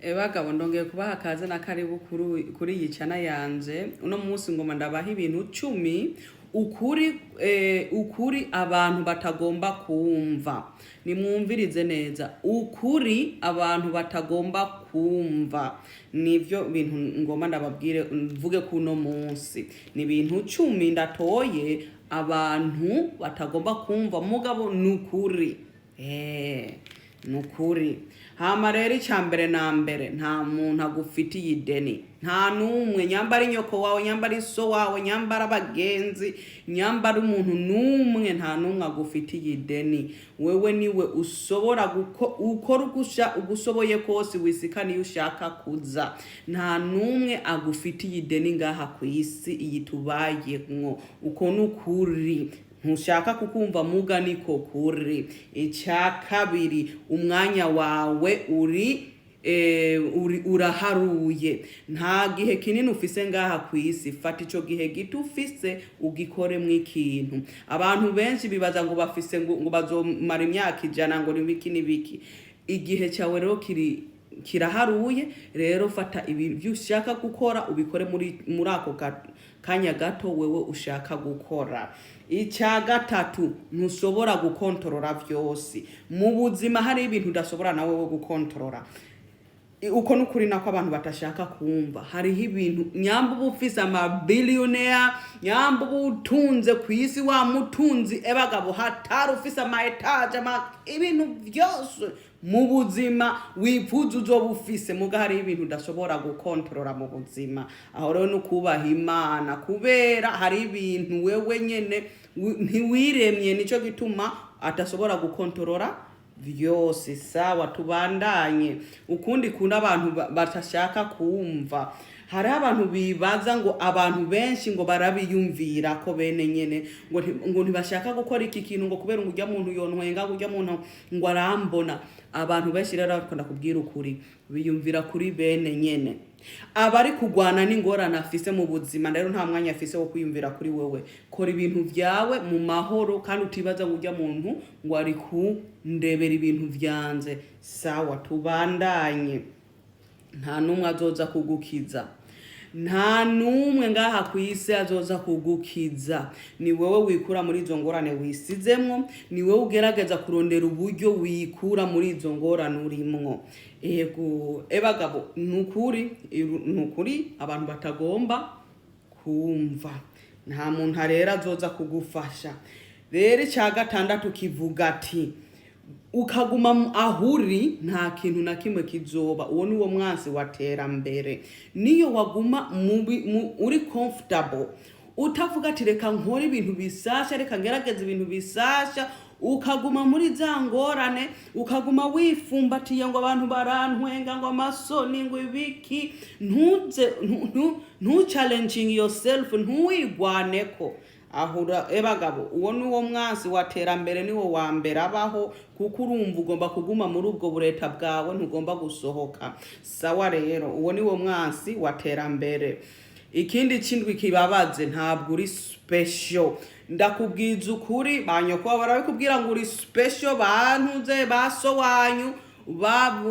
Bagabo ndongeye kubaha akaze na karibu kuri iyi chana yanje. Uno munsi ngoma ndabaha ibintu 10 ukuri abantu batagomba kumva. Nimwumvirize neza. Ukuri abantu batagomba kumva. Nivyo bintu ngoma ndababwire mvuge kuno munsi. Ni ibintu 10 ndatoye abantu batagomba kumva mugabo nukuri. Nukuri. Hama rero icyambere na mbere nta muntu agufitiye ideni. Nta numwe nyambara inyoko wawe, nyambara iso wawe, nyambara abagenzi, nyambara umuntu numwe nta numwe agufitiye ideni. Wewe niwe usobora gukora ugusoboye kose wisikana iyo ushaka kuza. Nta numwe agufitiye ideni ngaha ku isi iyi tubayemwo. Uko nukuri. Ntushaka kukumva muga niko kuri. Icyakabiri umwanya wawe uraharuye. Nta gihe kinini ufise ngaha ku isi. Fata ico gihe gito ufise ugikoremwo ikintu. Abantu benshi bibaza ngo bafise ngo bazomara imyaka 100 ngo nibiki nibiki. Igihe cyawe rero kiraharuye. Rero fata ibyo ushaka gukora ubikore muri ako kanya gato wewe ushaka gukora. Icya gatatu ntushobora gukontorora byose. Mu buzima hari ibintu udashobora nawe wo gukontorora. Uko nukuri nako abantu batashaka kumva. Hariho ibintu nyamba ubufise billionaire, nyamba ubutunze ku isi wa mutunzi ebagabo hatari ufise etage ibintu byose mu buzima wifuza uzobufise muga hari ibintu udashobora gukontorora mu buzima. Aho rero nukubaha Imana kubera hari ibintu wewe nyene ntiwiremye nico gituma atashobora gukontorora vyose. Sawa tubandanye. Ukundi kuna abantu batashaka kumva. Hari abantu bibaza ngo abantu benshi ngo barabiyumvira ko bene nyene ngo ntibashaka gukora iki kintu ngo kubera ngo ujya muntu yontwenga ngo ujya muntu ngo arambona. Abantu benshi rero bakunda kubwira ukuri biyumvira kuri bene nyene. Abari kugwana n'ingorane afise mu buzima rero nta mwanya afise wo kwiyumvira kuri wewe. Kora ibintu vyawe mu mahoro kandi utibaza ngo ujya muntu ngo ari kundebera ibintu vyanze. Sawa tubandanye. Nta numwe azoza kugukiza. Nta numwe ngaha ku isi azoza kugukiza. Ni wewe wikura muri izo ngorane wisizemwo. Ni wewe ugerageza kurondera uburyo wikura muri izo ngorane urimwo. Bagabo nukuri abantu batagomba kumva. Nta muntu rero azoza kugufasha. Rero icya gatandatu kivuga ati ukaguma ahuri nta kintu na kimwe kizoba. Uwo ni wo mwansi watera mbere. Niyo waguma uri comfortable utavuga ati reka nkora ibintu bisasha, reka ngerageza ibintu bisasha, ukaguma muri za ngorane, ukaguma wifumbatiye ngo abantu barantwenga ngo amasoni ngo ibiki, challenging yourself, ntuwigwaneko. Ahura bagabo uwo ni wo mwansi watera mbere ni wo wa mbere abaho kuko urumva ugomba kuguma muri ubwo bureta bwawe ntugomba gusohoka. Sawa rero uwo ni wo mwansi watera mbere. Ikindi kindwi kibabaze ntabwo uri special. Ndakubwiza ukuri banyoko barabikubwira ngo uri special, bantuze baso wanyu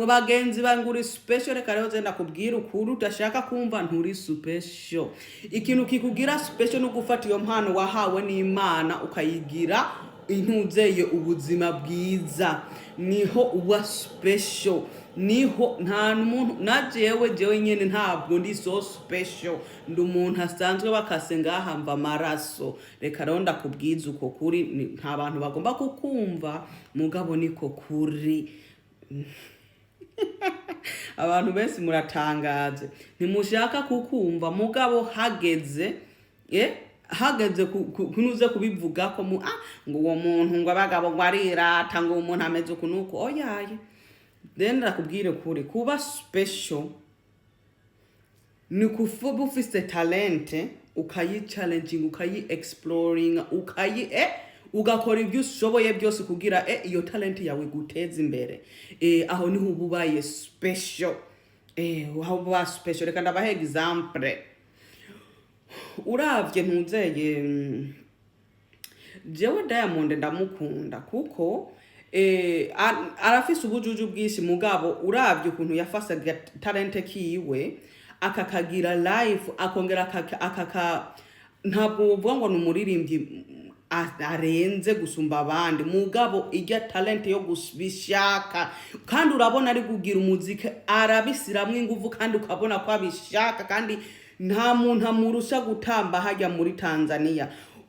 bagenzi banguri special. Reka rero zenda kubwira ukuri udashaka kumva nturi special. Ikintu kikugira special no gufata iyo mpano wahawe n'Imana ukayigira intuzeye ubuzima bwiza. Niho uwa special. Niho nta muntu jewe nyene ntabwo ndi so special. Ndi umuntu asanzwe bakase ngaha mva maraso. Reka rero ndakubwiza uko kuri nta bantu bagomba kukumva mugabo niko kuri. Abantu benshi muratangaje ntimushaka kukumva mugabo hageze kunuze kubivuga ko ngo uwo muntu ngo abagabo ngo arirata ngo umuntu ameze kunuko oyaye. Then ndakubwire kuri kuba special ni kufuba ufise talent ukayi challenging ukayi exploring ugakora ibyo ushoboye byose kugira iyo talent yawe guteza imbere. Aho niho ubaye special. Aho uba special. Reka ndabahe example. Uravye ntuzeye jewe Diamond ndamukunda kuko arafise ubujuju bwinshi mugabo uravye ukuntu yafase talente kiwe akakagira live akongera ntabwo uvuga ngo ni umuririmbyi arenze gusumba abandi mugabo ijya talent yo gubishaka kandi urabona ari kugira umuziki arabisiramwe ingufu kandi ukabona ko abishaka kandi nta muntu amurusha gutamba hajya muri Tanzania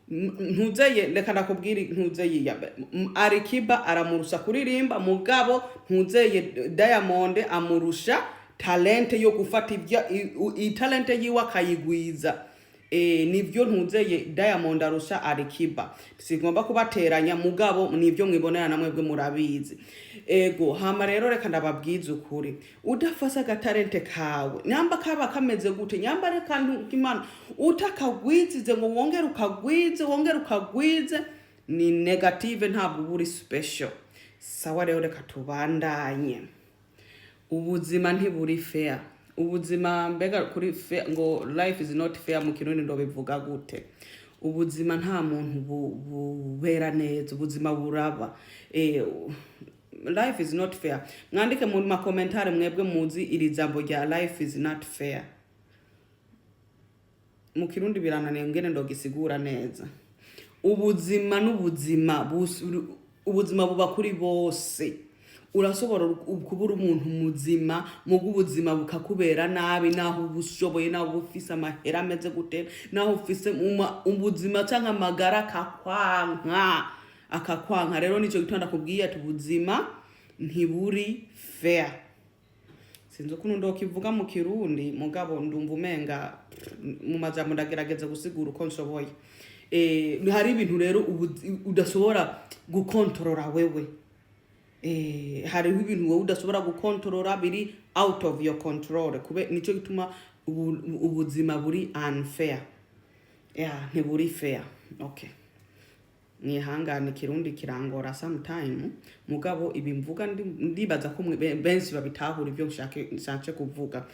ntuzeye reka nakubwira ntuzeye Alikiba aramurusha kuririmba mugabo ntuzeye Diamond amurusha talent yo gufata ibyo talent yiwe akayigwiza nivyo ntuzeye Diamond arusha Alikiba sigomba kubateranya mugabo nivyo mwibonera namwebwe murabizi ego hama rero reka ndababwiza ukuri udafasa gatalente kawe nyamba kaba kameze gute nyamba reka nkimana utakagwizize ngo wongere ukagwize ni negative ntabwo buri special sawa rero reka tubandanye ubuzima ntiburi fair ubuzima mbega kuri fair ngo life is not fair mu kirundi ndo bivuga gute ubuzima nta muntu bubera neza ubuzima buraba life is not fair mwandike mu ma commentary mwebwe muzi iri jambo rya life is not fair mu kirundi birananiye ngene ndo gisigura neza ubuzima n'ubuzima ubuzima buba kuri bose urasobora kubura umuntu muzima mugu ubuzima bukakubera nabi naho ubushoboye naho ufise amahera ameze gute naho ufise ubuzima cyangwa amagara akakwanka rero nico gitonda kubwiye ati ubuzima ntiburi fair sinzo kuno ndo kivuga mu kirundi mugabo ndumva umenga mu majambo ndagerageza gusigura uko nshoboye hari ibintu rero udashobora gukontorora wewe hariho ibintu wowe udashobora gukontorora biri out of your control kube nico gituma ubuzima buri unfair ntiburi fair okay nihangane kirundi kirangora sometime mugabo ibi mvuga ndibaza ko benshi babitahura ivyo nshake kuvuga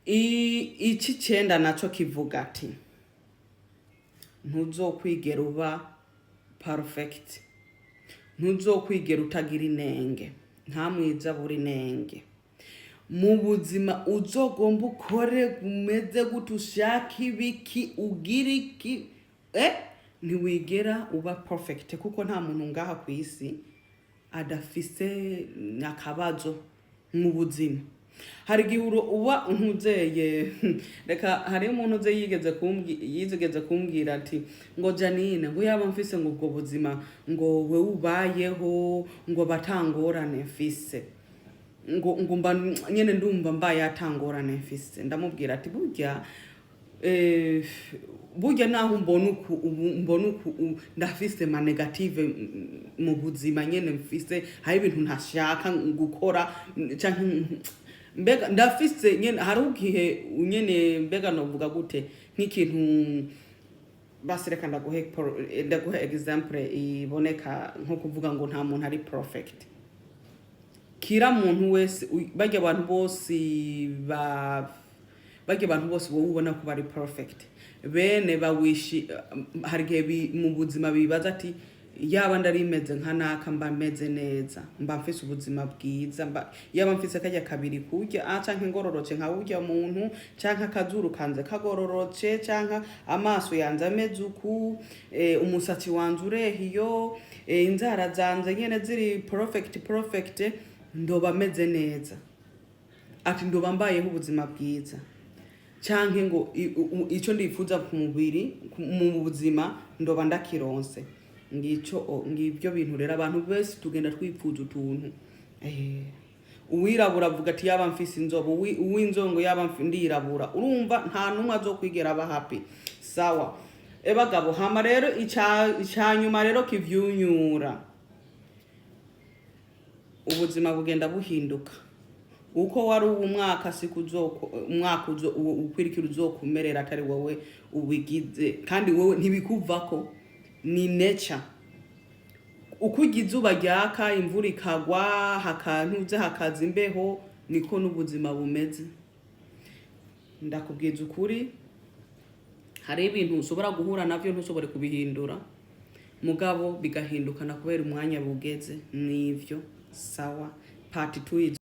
iki cenda naco kivuga ati ntuzokwigera uba perfect ntuzokwigera utagira inenge nta mwiza buri nenge mu buzima uzogomba ukore umeze gute ushaka ibiki ugira iki ntiwigera uba perfect kuko nta muntu ngaha ku isi adafise akabazo mu buzima hari igihe uba ntuzeye reka hari umuntu uze yizigeze kumbwira ati ngo Janine ngo yaba mfise ngo ubwo buzima ngo we ubayeho ngo batangorane mfise ngo mba nyene ndumva mbaye atangorane mfise ndamubwira ati burya naho mbona uku ndafise ma negative mu buzima nyene mfise hari ibintu ntashaka gukora canke mbega ndafise nyene hari ugihe nyene mbega novuga gute nk'ikintu basireka ndaguhe example iboneka nko kuvuga ngo nta muntu ari perfect kira muntu wese bajya abantu bose wowe ubona ko bari perfect bene bawishi hari gihe mu buzima bibaza ati yaba ndarimeze nka naka mba meze neza mba mfise ubuzima bwiza yaba mfise kajya kabiri kurya canke ngororoce nka urya muntu canke akazuru kanze kagororoce canke amaso yanze ameze uku umusatsi wanze urehiyo inzara zanze nyene ziri perfect ndoba meze neza ati ndoba mbayeho ubuzima bwiza canke ngo ico ndifuza ku mubiri mu buzima ndoba ndakironse ngibyo bintu rero abantu bese tugenda twipfuza utuntu uwirabura avuga ati yaba mfise inzobo uw'inzongo yaba ndirabura urumva nta numwe azokwigera aba happy sawa bagabo hama rero icyanyuma rero kivyunyura ubuzima bugenda buhinduka uko wari umwaka umwaka ukwirikira uzokumerera atari wowe ubigize kandi wowe ntibikuvako ni nature uko izuba ryaka imvura ikagwa hakantuze hakaza imbeho niko n'ubuzima bumeze ndakubwiza ukuri hari ibintu ushobora guhura navyo ntushobore kubihindura mugabo bigahindukana kubera umwanya bugeze. Nivyo sawa part 2